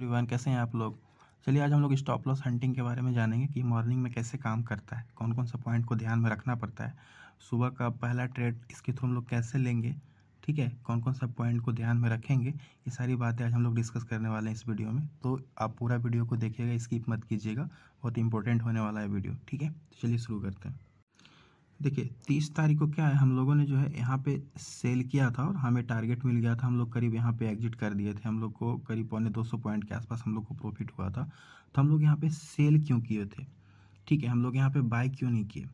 Everyone, कैसे हैं आप लोग। चलिए आज हम लोग स्टॉप लॉस हंटिंग के बारे में जानेंगे कि मॉर्निंग में कैसे काम करता है, कौन कौन सा पॉइंट को ध्यान में रखना पड़ता है, सुबह का पहला ट्रेड इसके थ्रू हम लोग कैसे लेंगे, ठीक है, कौन कौन सा पॉइंट को ध्यान में रखेंगे। ये सारी बातें आज हम लोग डिस्कस करने वाले हैं इस वीडियो में। तो आप पूरा वीडियो को देखिएगा, स्किप मत कीजिएगा, बहुत इंपॉर्टेंट होने वाला है वीडियो, ठीक है। तो चलिए शुरू करते हैं। देखिए 30 तारीख को क्या है, हम लोगों ने जो है यहाँ पे सेल किया था और हमें टारगेट मिल गया था। हम लोग करीब यहाँ पे एग्जिट कर दिए थे। हम लोग को करीब 250 पॉइंट के आसपास हम लोग को प्रॉफिट हुआ था। तो हम लोग यहाँ पे सेल क्यों किए थे, ठीक है, हम लोग यहाँ पे बाय क्यों नहीं किए,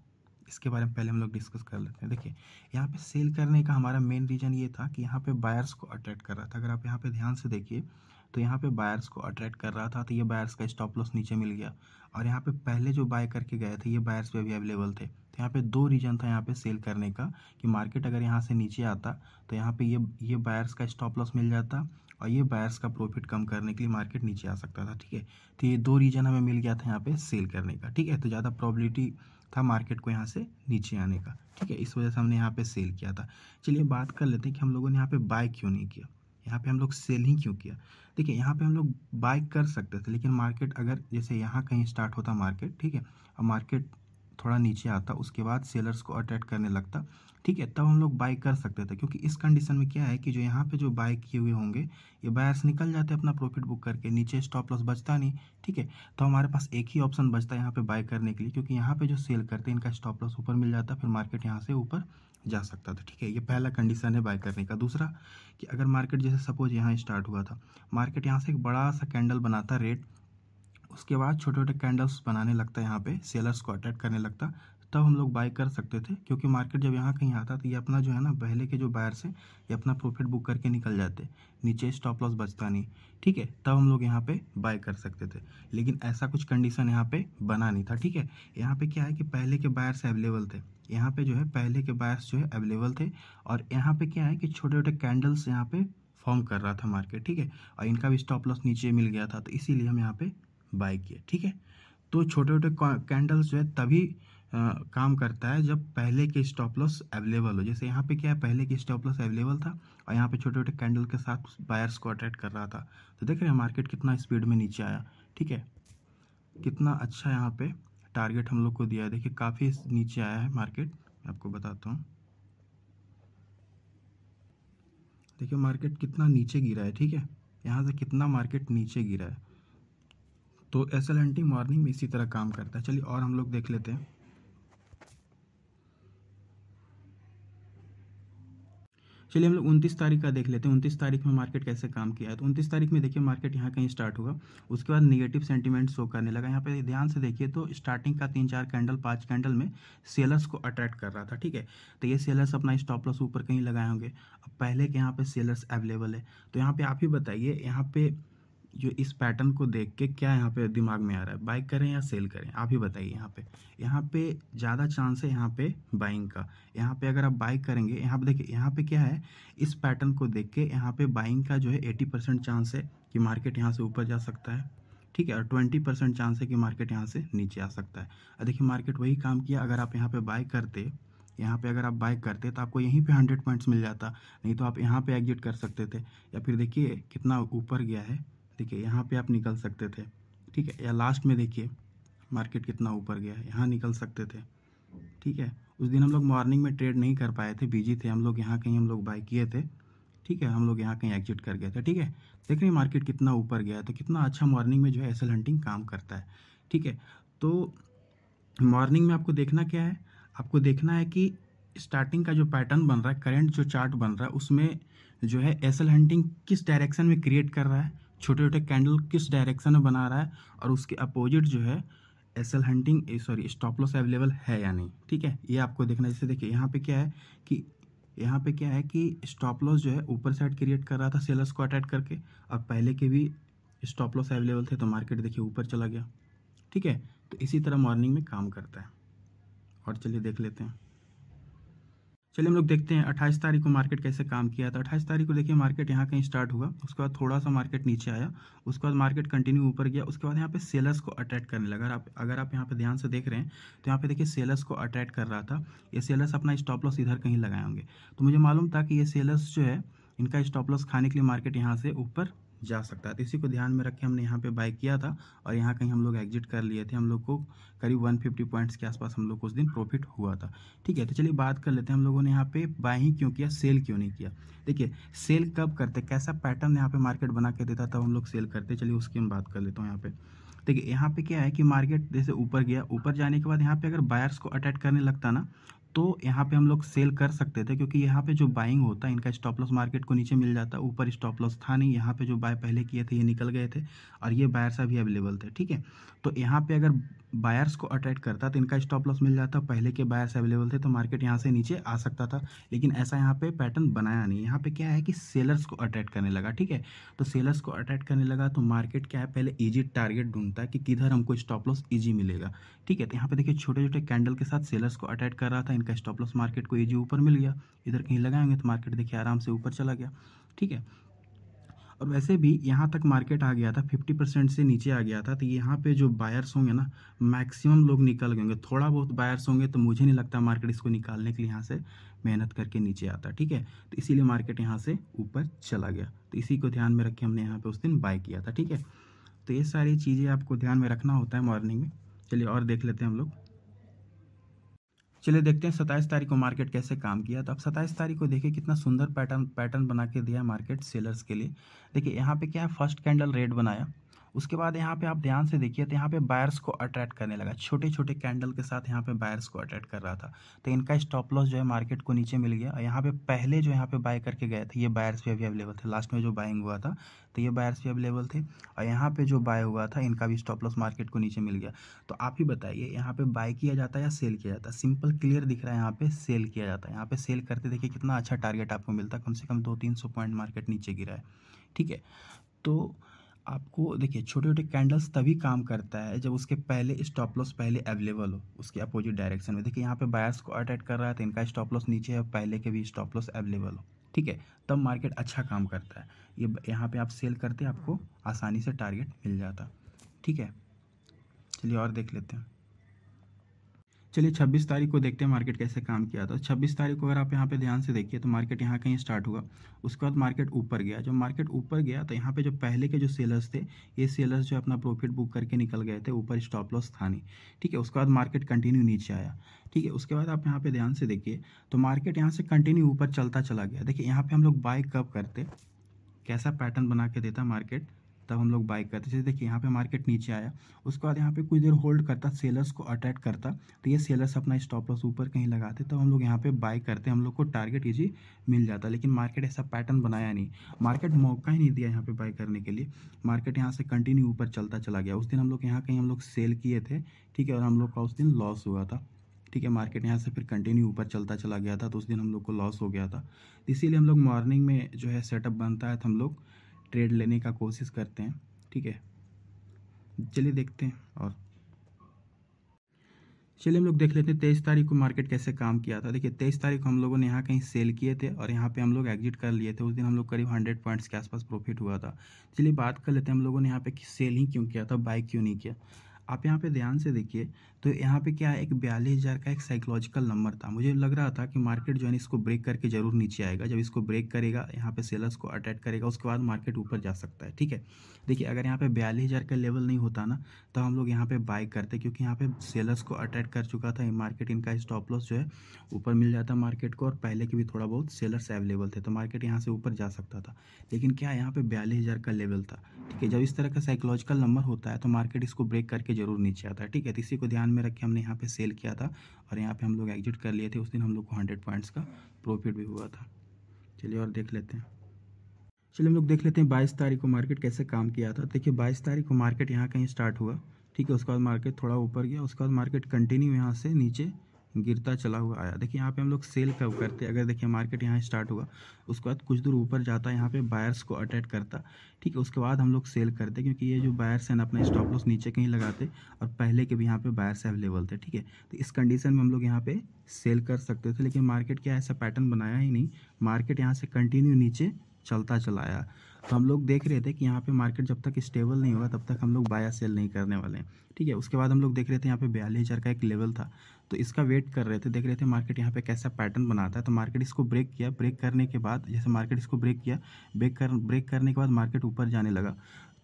इसके बारे में पहले हम लोग डिस्कस कर लेते हैं। देखिए यहाँ पे सेल करने का हमारा मेन रीज़न ये था कि यहाँ पे बायर्स को अट्रैक्ट कर रहा था। अगर आप यहाँ पे ध्यान से देखिए तो यहाँ पे बायर्स को अट्रैक्ट कर रहा था, तो ये बायर्स का स्टॉप लॉस नीचे मिल गया। और यहाँ पे पहले जो बाय करके गए थे ये बायर्स पे भी अवेलेबल थे। तो यहाँ पे दो रीज़न था यहाँ पे सेल करने का कि मार्केट अगर यहाँ से नीचे आता तो यहाँ पे ये बायर्स का स्टॉप लॉस मिल जाता और ये बायर्स का प्रॉफिट कम करने के लिए मार्केट नीचे आ सकता था, ठीक है। तो ये दो रीज़न हमें मिल गया था यहाँ पे सेल करने का, ठीक है। तो ज़्यादा प्रॉबिलिटी था मार्केट को यहाँ से नीचे आने का, ठीक है, इस वजह से हमने यहाँ पे सेल किया था। चलिए बात कर लेते हैं कि हम लोगों ने यहाँ पे बाय क्यों नहीं किया, यहाँ पे हम लोग सेल ही क्यों किया। देखिए यहाँ पे हम लोग बाय कर सकते थे, लेकिन मार्केट अगर जैसे यहाँ कहीं स्टार्ट होता मार्केट, ठीक है, और मार्केट थोड़ा नीचे आता, उसके बाद सेलर्स को अट्रैक्ट करने लगता, ठीक है, तब हम लोग बाय कर सकते थे। क्योंकि इस कंडीशन में क्या है कि जो यहाँ पे जो बाय किए हुए होंगे ये बायर्स निकल जाते अपना प्रॉफिट बुक करके, नीचे स्टॉप लॉस बचता नहीं, ठीक है। तो हमारे पास एक ही ऑप्शन बचता है यहाँ पे बाय करने के लिए, क्योंकि यहाँ पे जो सेल करते हैं इनका स्टॉप लॉस ऊपर मिल जाता, फिर मार्केट यहाँ से ऊपर जा सकता था, ठीक है। ये पहला कंडीशन है बाय करने का। दूसरा कि अगर मार्केट जैसे सपोज यहाँ स्टार्ट हुआ था, मार्केट यहाँ से एक बड़ा सा कैंडल बनाता रेड, उसके बाद छोटे छोटे कैंडल्स बनाने लगता है, यहाँ पे सेलर्स को अट्रैक्ट करने लगता, तब हम लोग बाय कर सकते थे। क्योंकि मार्केट जब यहाँ कहीं आता तो ये अपना जो है ना, पहले के जो बायर्स हैं ये अपना प्रॉफिट बुक करके निकल जाते, नीचे स्टॉप लॉस बचता नहीं, ठीक है, तब हम लोग यहाँ पे बाय कर सकते थे। लेकिन ऐसा कुछ कंडीशन यहाँ पे बना नहीं था, ठीक है। यहाँ पे क्या है कि पहले के बायर्स अवेलेबल थे, यहाँ पे जो है पहले के बायर्स जो है अवेलेबल थे, और यहाँ पे क्या है कि छोटे छोटे कैंडल्स यहाँ पे फॉर्म कर रहा था मार्केट, ठीक है, और इनका भी स्टॉप लॉस नीचे मिल गया था, तो इसीलिए हम यहाँ पे बाय किए, ठीक है। तो छोटे छोटे कैंडल्स जो है तभी काम करता है जब पहले के स्टॉप लॉस अवेलेबल हो। जैसे यहाँ पे क्या है, पहले की स्टॉप लॉस अवेलेबल था और यहाँ पे छोटे छोटे कैंडल के साथ बायर्स को अट्रैक्ट कर रहा था। तो देख रहे हैं मार्केट कितना स्पीड में नीचे आया, ठीक है, कितना अच्छा यहाँ पे टारगेट हम लोग को दिया है। देखिए काफ़ी नीचे आया है मार्केट, मैं आपको बताता हूँ। देखिए मार्केट कितना नीचे गिरा है, ठीक है, यहाँ से कितना मार्केट नीचे गिरा है। तो एसएल हंटिंग मॉर्निंग में इसी तरह काम करता है। चलिए और हम लोग देख लेते हैं। चलिए हम लोग 29 तारीख का देख लेते हैं। 29 तारीख में मार्केट कैसे काम किया है। तो 29 तारीख में देखिए मार्केट यहाँ कहीं स्टार्ट हुआ, उसके बाद नेगेटिव सेंटीमेंट शो करने लगा। यहाँ पे ध्यान से देखिए तो स्टार्टिंग का 3-4 कैंडल 5 कैंडल में सेलर्स को अट्रैक्ट कर रहा था, ठीक है। तो ये सेलर्स अपना स्टॉप लॉस ऊपर कहीं लगाए होंगे। अब पहले के यहाँ पे सेलर्स अवेलेबल है, तो यहाँ पे आप ही बताइए, यहाँ पे जो इस पैटर्न को देख के क्या यहाँ पे दिमाग में आ रहा है, बाई करें या सेल करें, आप ही बताइए। यहाँ पे ज़्यादा चांस है यहाँ पे बाइंग का। यहाँ पे अगर आप बाई करेंगे, यहाँ पे देखिए, यहाँ पे क्या है, इस पैटर्न को देख के यहाँ पे बाइंग का जो है 80% चांस है कि मार्केट यहाँ से ऊपर जा सकता है, ठीक है, और 20% चांस है कि मार्केट यहाँ से नीचे आ सकता है। और देखिए मार्केट वही काम किया। अगर आप यहाँ पे बाय करते, यहाँ पे अगर आप बाय करते तो आपको यहीं पे 100 पॉइंट्स मिल जाता, नहीं तो आप यहाँ पे एग्जिट कर सकते थे। या फिर देखिए कितना ऊपर गया है, देखिए यहाँ पे आप निकल सकते थे, ठीक है, या लास्ट में देखिए मार्केट कितना ऊपर गया है, यहाँ निकल सकते थे, ठीक है। उस दिन हम लोग मॉर्निंग में ट्रेड नहीं कर पाए थे, बिजी थे हम लोग, यहाँ कहीं हम लोग बाय किए थे, ठीक है, हम लोग यहाँ कहीं एग्जिट कर गए थे, ठीक है। देख रहे हैं मार्केट कितना ऊपर गया है, तो कितना अच्छा मॉर्निंग में जो है एसएल हंटिंग काम करता है, ठीक है। तो मॉर्निंग में आपको देखना क्या है, आपको देखना है कि स्टार्टिंग का जो पैटर्न बन रहा है, करंट जो चार्ट बन रहा है, उसमें जो है एसएल हंटिंग किस डायरेक्शन में क्रिएट कर रहा है, छोटे छोटे कैंडल किस डायरेक्शन में बना रहा है, और उसके अपोजिट जो है SL hunting stop loss available है या नहीं, ठीक है, ये आपको देखना है। जैसे देखिए यहाँ पे क्या है कि स्टॉप लॉस जो है ऊपर साइड क्रिएट कर रहा था सेलर्स को अटैक करके, और पहले के भी स्टॉप लॉस अवेलेबल थे, तो मार्केट देखिए ऊपर चला गया, ठीक है। तो इसी तरह मॉर्निंग में काम करता है। और चलिए देख लेते हैं। चलिए हम लोग देखते हैं 28 तारीख को मार्केट कैसे काम किया था। 28 तारीख को देखिए मार्केट यहाँ कहीं स्टार्ट हुआ, उसके बाद थोड़ा सा मार्केट नीचे आया, उसके बाद मार्केट कंटिन्यू ऊपर गया, उसके बाद यहाँ पे सेलर्स को अट्रैक्ट करने लगा। अगर आप यहाँ पे ध्यान से देख रहे हैं तो यहाँ पे देखिए सेलर्स को अट्रैक्ट कर रहा था। ये सेलर्स अपना स्टॉप लॉस इधर कहीं लगाए होंगे, तो मुझे मालूम था कि ये सेलर्स जो है इनका स्टॉप लॉस खाने के लिए मार्केट यहाँ से ऊपर जा सकता है। तो इसी को ध्यान में रख के हमने यहाँ पे बाय किया था और यहाँ कहीं हम लोग एग्जिट कर लिए थे। हम लोग को करीब 150 पॉइंट्स के आसपास हम लोग को उस दिन प्रॉफिट हुआ था। ठीक है, तो चलिए बात कर लेते हैं हम लोगों ने यहाँ पे बाय ही क्यों किया, सेल क्यों नहीं किया। देखिए सेल कब करते, कैसा पैटर्न यहाँ पे मार्केट बना के देता तब हम लोग सेल करते। चलिए उसकी हम बात कर लेता हूँ यहाँ पे। देखिए यहाँ पे क्या है कि मार्केट जैसे ऊपर गया, ऊपर जाने के बाद यहाँ पे अगर बायर्स को अटैक करने लगता ना तो यहाँ पे हम लोग सेल कर सकते थे, क्योंकि यहाँ पे जो बाइंग होता है इनका स्टॉप लॉस मार्केट को नीचे मिल जाता है। ऊपर स्टॉप लॉस था नहीं, यहाँ पे जो बाय पहले किए थे ये निकल गए थे और ये बायर्स अभी अवेलेबल थे। ठीक है, तो यहाँ पे अगर बायर्स को अटैक करता तो इनका स्टॉप लॉस मिल जाता, पहले के बायर्स अवेलेबल थे तो मार्केट यहाँ से नीचे आ सकता था। लेकिन ऐसा यहाँ पे पैटर्न बनाया नहीं। यहाँ पे क्या है कि सेलर्स को अटैक करने लगा। ठीक है, तो सेलर्स को अटैक करने लगा तो मार्केट क्या है, पहले ईजी टारगेट ढूंढता है कि किधर हमको स्टॉप लॉस ईजी मिलेगा। ठीक है, तो यहाँ पे देखिए छोटे छोटे कैंडल के साथ सेलर्स को अटैक कर रहा था, इनका स्टॉप लॉस मार्केट को ईजी ऊपर मिल गया। इधर कहीं लगाएंगे तो मार्केट देखिए आराम से ऊपर चला गया। ठीक है, और वैसे भी यहाँ तक मार्केट आ गया था, 50% से नीचे आ गया था। तो यहाँ पे जो बायर्स होंगे ना, मैक्सिमम लोग निकल गए होंगे। थोड़ा बहुत बायर्स होंगे तो मुझे नहीं लगता मार्केट इसको निकालने के लिए यहाँ से मेहनत करके नीचे आता। ठीक है, तो इसीलिए मार्केट यहाँ से ऊपर चला गया। तो इसी को ध्यान में रख के हमने यहाँ पे उस दिन बाय किया था। ठीक है, तो ये सारी चीज़ें आपको ध्यान में रखना होता है मॉर्निंग में। चलिए और देख लेते हैं हम लोग। चलिए देखते हैं 27 तारीख को मार्केट कैसे काम किया। तो अब 27 तारीख को देखिए कितना सुंदर पैटर्न बना के दिया है मार्केट सेलर्स के लिए। देखिए यहाँ पे क्या है, फर्स्ट कैंडल रेड बनाया, उसके बाद यहाँ पे आप ध्यान से देखिए तो यहाँ पे बायर्स को अट्रैक्ट करने लगा। छोटे छोटे कैंडल के साथ यहाँ पे बायर्स को अट्रैक्ट कर रहा था। तो इनका स्टॉप लॉस जो है मार्केट को नीचे मिल गया। और यहाँ पे पहले जो यहाँ पे बाय करके गए थे ये बायर्स भी अभी अवेलेबल थे। लास्ट में जो बाइंग हुआ था तो ये बायर्स भी अवेलेबल थे। और यहाँ पे जो बाय हुआ था इनका भी स्टॉप लॉस मार्केट को नीचे मिल गया। तो आप ही बताइए यहाँ पे बाय किया जाता है या सेल किया जाता है। सिंपल क्लियर दिख रहा है, यहाँ पे सेल किया जाता है। यहाँ पे सेल करते देखिए कितना अच्छा टारगेट आपको मिलता है, कम से कम 200-300 पॉइंट मार्केट नीचे गिरा है। ठीक है, तो आपको देखिए छोटे छोटे कैंडल्स तभी काम करता है जब उसके पहले स्टॉप लॉस पहले अवेलेबल हो उसके अपोजिट डायरेक्शन में। देखिए यहाँ पे बायर्स को अटैक कर रहा है तो इनका स्टॉप लॉस नीचे है, पहले के भी स्टॉप लॉस अवेलेबल हो। ठीक है, तब मार्केट अच्छा काम करता है। ये यहाँ पे आप सेल करते आपको आसानी से टारगेट मिल जाता। ठीक है, चलिए और देख लेते हैं। चलिए 26 तारीख को देखते हैं मार्केट कैसे काम किया था। 26 तारीख को अगर आप यहाँ पे ध्यान से देखिए तो मार्केट यहाँ कहीं स्टार्ट हुआ, उसके बाद मार्केट ऊपर गया। जब मार्केट ऊपर गया तो यहाँ पे जो पहले के जो सेलर्स थे ये सेलर्स जो अपना प्रॉफिट बुक करके निकल गए थे, ऊपर स्टॉप लॉस था नहीं। ठीक है, उसके बाद मार्केट कंटिन्यू नीचे आया। ठीक है, उसके बाद आप यहाँ पे ध्यान से देखिए तो मार्केट यहाँ से कंटिन्यू ऊपर चलता चला गया। देखिए यहाँ पे हम लोग बाय कब करते, कैसा पैटर्न बना के देता मार्केट, तब हम लोग बाय करते। जैसे देखिए यहाँ पे मार्केट नीचे आया, उसके बाद यहाँ पे कुछ देर होल्ड करता, सेलर्स को अटैक करता, तो ये सेलर्स अपना स्टॉप लॉस ऊपर कहीं लगाते, तब हम लोग यहाँ पे बाय करते, हम लोग को टारगेट इजी मिल जाता। लेकिन मार्केट ऐसा पैटर्न बनाया नहीं, मार्केट मौका ही नहीं दिया यहाँ पे बाय करने के लिए। मार्केट यहाँ से कंटिन्यू ऊपर चलता चला गया। उस दिन हम लोग यहाँ कहीं हम लोग सेल किए थे। ठीक है, और हम लोग का उस दिन लॉस हुआ था। ठीक है, मार्केट यहाँ से फिर कंटिन्यू ऊपर चलता चला गया था तो उस दिन हम लोग को लॉस हो गया था। इसीलिए हम लोग मॉर्निंग में जो है सेटअप बनता है तो हम लोग ट्रेड लेने का कोशिश करते हैं। ठीक है, चलिए देखते हैं। और चलिए हम लोग देख लेते हैं 23 तारीख को मार्केट कैसे काम किया था। देखिए 23 तारीख को हम लोगों ने यहाँ कहीं सेल किए थे और यहाँ पे हम लोग एग्जिट कर लिए थे। उस दिन हम लोग करीब 100 पॉइंट्स के आसपास प्रॉफिट हुआ था। चलिए बात कर लेते हैं हम लोगों ने यहाँ पे सेल ही क्यों किया था, बाय क्यों नहीं किया। आप यहाँ पे ध्यान से देखिए तो यहाँ पे क्या है, एक 42,000 का एक साइकोलॉजिकल नंबर था। मुझे लग रहा था कि मार्केट जो है इसको ब्रेक करके जरूर नीचे आएगा। जब इसको ब्रेक करेगा, यहाँ पे सेलर्स को अटैक करेगा, उसके बाद मार्केट ऊपर जा सकता है। ठीक है, देखिए अगर यहाँ पे 42,000 का लेवल नहीं होता ना तो हम लोग यहाँ पे बाय करते, क्योंकि यहाँ पे सेलर्स को अटैक कर चुका था मार्केट। इनका स्टॉप लॉस जो है ऊपर मिल जाता मार्केट को, और पहले के भी थोड़ा बहुत सेलर्स अवेलेबल थे तो मार्केट यहाँ से ऊपर जा सकता था। लेकिन क्या यहाँ पे 42,000 का लेवल था। ठीक है, जब इस तरह का साइकोलॉजिकल नंबर होता है तो मार्केट इसको ब्रेक करके जरूर नीचे आता है। ठीक है, तो इसी को ध्यान में रख के हमने यहाँ पे सेल किया था और यहाँ पे हम लोग एग्जिट कर लिए थे। उस दिन हम लोग को 100 पॉइंट्स का प्रॉफिट भी हुआ था। चलिए और देख लेते हैं। चलिए हम लोग देख लेते हैं 22 तारीख को मार्केट कैसे काम किया था। देखिए 22 तारीख को मार्केट यहाँ कहीं स्टार्ट हुआ। ठीक है, उसके बाद मार्केट थोड़ा ऊपर गया, उसके बाद मार्केट कंटिन्यू यहाँ से नीचे गिरता चला हुआ आया। देखिए यहाँ पे हम लोग सेल कब करते, अगर देखिए मार्केट यहाँ स्टार्ट हुआ, उसके बाद कुछ दूर ऊपर जाता है, यहाँ पे बायर्स को अटैक करता। ठीक है, उसके बाद हम लोग सेल करते, क्योंकि ये जो बायर्स हैं अपना स्टॉप लॉस नीचे कहीं लगाते और पहले के भी यहाँ पे बायर्स अवेलेबल थे। ठीक है, तो इस कंडीशन में हम लोग यहाँ पे सेल कर सकते थे। लेकिन मार्केट क्या ऐसा पैटर्न बनाया ही नहीं, मार्केट यहाँ से कंटिन्यू नीचे चलता चला आया। तो हम लोग देख रहे थे कि यहाँ पे मार्केट जब तक स्टेबल नहीं होगा तब तक हम लोग बाय या सेल नहीं करने वाले हैं, ठीक है। उसके बाद हम लोग देख रहे थे यहाँ पे 42,000 का एक लेवल था, तो इसका वेट कर रहे थे, देख रहे थे मार्केट यहाँ पे कैसा पैटर्न बनाता है। तो मार्केट इसको ब्रेक किया, ब्रेक करने के बाद जैसे मार्केट इसको ब्रेक किया, ब्रेक करने के बाद मार्केट ऊपर जाने लगा।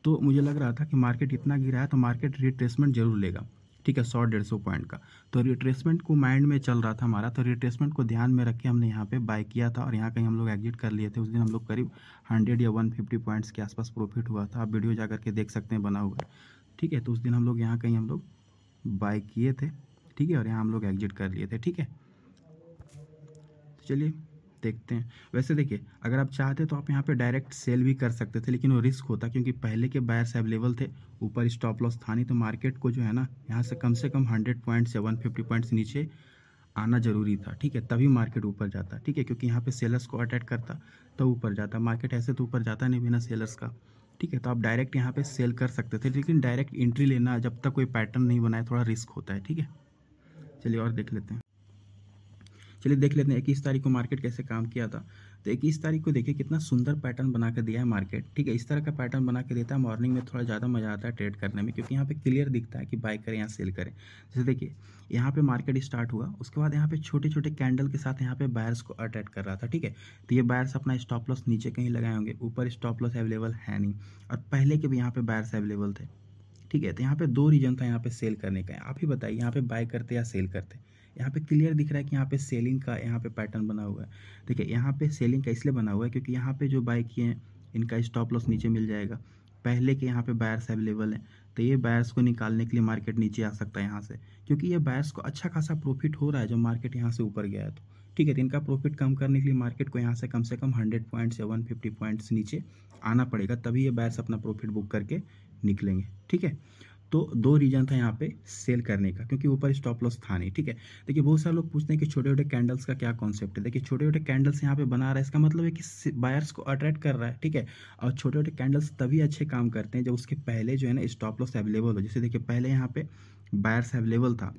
तो मुझे लग रहा था कि मार्केट इतना गिरा है तो मार्केट रिट्रेसमेंट जरूर लेगा, ठीक है, 100-150 पॉइंट का। तो रिट्रेसमेंट को माइंड में चल रहा था हमारा, तो रिट्रेसमेंट को ध्यान में रख के हमने यहाँ पे बाय किया था और यहाँ कहीं हम लोग एग्जिट कर लिए थे। उस दिन हम लोग करीब 100 या 150 पॉइंट्स के आसपास प्रॉफिट हुआ था, आप वीडियो जा करके देख सकते हैं, बना हुआ है, ठीक है। तो उस दिन हम लोग यहाँ कहीं हम लोग बाय किए थे, ठीक है, और यहाँ हम लोग एग्जिट कर लिए थे, ठीक है। चलिए देखते हैं। वैसे देखिए, अगर आप चाहते तो आप यहाँ पे डायरेक्ट सेल भी कर सकते थे, लेकिन वो रिस्क होता, क्योंकि पहले के बायर्स अवेलेबल थे, ऊपर स्टॉप लॉस था नहीं, तो मार्केट को जो है ना यहाँ से कम 100 पॉइंट्स या 150 पॉइंट्स नीचे आना जरूरी था, ठीक है, तभी मार्केट ऊपर जाता, ठीक है, क्योंकि यहाँ पे सेलर्स को अटैक करता तो ऊपर जाता। मार्केट ऐसे तो ऊपर जाता नहीं बिना सेलर्स का, ठीक है। तो आप डायरेक्ट यहाँ पे सेल कर सकते थे, लेकिन डायरेक्ट एंट्री लेना जब तक कोई पैटर्न नहीं बनाए थोड़ा रिस्क होता है, ठीक है। चलिए और देख लेते हैं। चलिए देख लेते हैं 21 तारीख को मार्केट कैसे काम किया था। तो 21 तारीख को देखिए कितना सुंदर पैटर्न बना के दिया है मार्केट, ठीक है। इस तरह का पैटर्न बना के देता है, मॉर्निंग में थोड़ा ज़्यादा मज़ा आता है ट्रेड करने में, क्योंकि यहाँ पे क्लियर दिखता है कि बाय करें या सेल करें। जैसे देखिए यहाँ पे मार्केट स्टार्ट हुआ, उसके बाद यहाँ पे छोटे छोटे कैंडल के साथ यहाँ पे बायर्स को अटैक कर रहा था, ठीक है। तो ये बायर्स अपना स्टॉप लॉस नीचे कहीं लगाए होंगे, ऊपर स्टॉप लॉस अवेलेबल है नहीं, और पहले के भी यहाँ पे बायर्स अवेलेबल थे, ठीक है। तो यहाँ पे दो रीजन था यहाँ पे सेल करने का। आप ही बताइए यहाँ पे बाय करते या सेल करते। यहाँ पे क्लियर दिख रहा है कि यहाँ पे सेलिंग का यहाँ पे पैटर्न बना हुआ है। देखिए यहाँ पे सेलिंग का इसलिए बना हुआ है क्योंकि यहाँ पे जो बाय किए हैं इनका स्टॉप लॉस नीचे मिल जाएगा, पहले के यहाँ पे बायर्स अवेलेबल हैं, तो ये बायर्स को निकालने के लिए मार्केट नीचे आ सकता है यहाँ से, क्योंकि ये बायर्स को अच्छा खासा प्रॉफिट हो रहा है जब मार्केट यहाँ से ऊपर गया है, तो ठीक है। तो इनका प्रॉफिट कम करने के लिए मार्केट को यहाँ से कम 100 पॉइंट्स या 150 पॉइंट्स नीचे आना पड़ेगा, तभी ये बायर्स अपना प्रॉफिट बुक करके निकलेंगे, ठीक है। तो दो रीजन था यहाँ पे सेल करने का, क्योंकि ऊपर स्टॉप लॉस था नहीं, ठीक है। देखिए बहुत सारे लोग पूछते हैं कि छोटे छोटे कैंडल्स का क्या कॉन्सेप्ट है। देखिए छोटे छोटे कैंडल्स यहाँ पे बना रहा है, इसका मतलब है कि बायर्स को अट्रैक्ट कर रहा है, ठीक है। और छोटे छोटे कैंडल्स तभी अच्छे काम करते हैं जब उसके पहले जो है ना स्टॉप लॉस अवेलेबल हो। जैसे देखिए पहले यहाँ पे बायर्स अवेलेबल था,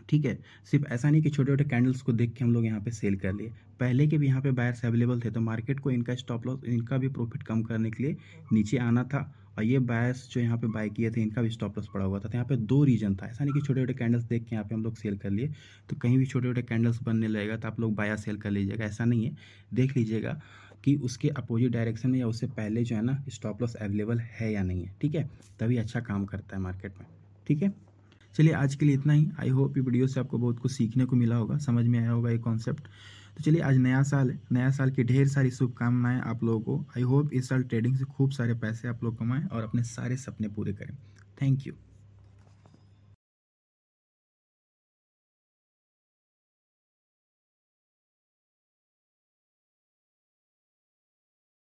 ठीक है। सिर्फ ऐसा नहीं कि छोटे छोटे कैंडल्स को देख के हम लोग यहाँ पे सेल कर लिए, पहले के भी यहाँ पे बायर्स अवेलेबल थे, तो मार्केट को इनका स्टॉप लॉस, इनका भी प्रॉफिट कम करने के लिए नीचे आना था, और ये बायर्स जो यहाँ पे बाय किए थे इनका भी स्टॉप लॉस पड़ा हुआ था। तो यहाँ पे दो रीजन था, ऐसा नहीं कि छोटे छोटे कैंडल्स देख के यहाँ पे हम लोग सेल कर लिए, तो कहीं भी छोटे छोटे कैंडल्स बनने लगेगा तो आप लोग बाय या सेल कर लीजिएगा, ऐसा नहीं है। देख लीजिएगा कि उसके अपोजिट डायरेक्शन में या उससे पहले जो है ना स्टॉप लॉस अवेलेबल है या नहीं है, ठीक है, तभी अच्छा काम करता है मार्केट में, ठीक है। चलिए आज के लिए इतना ही। आई होप ये वीडियो से आपको बहुत कुछ सीखने को मिला होगा, समझ में आया होगा ये कॉन्सेप्ट। तो चलिए आज नया साल है, नया साल की ढेर सारी शुभकामनाएं आप लोगों को। आई होप इस साल ट्रेडिंग से खूब सारे पैसे आप लोग कमाएं और अपने सारे सपने पूरे करें। Thank you.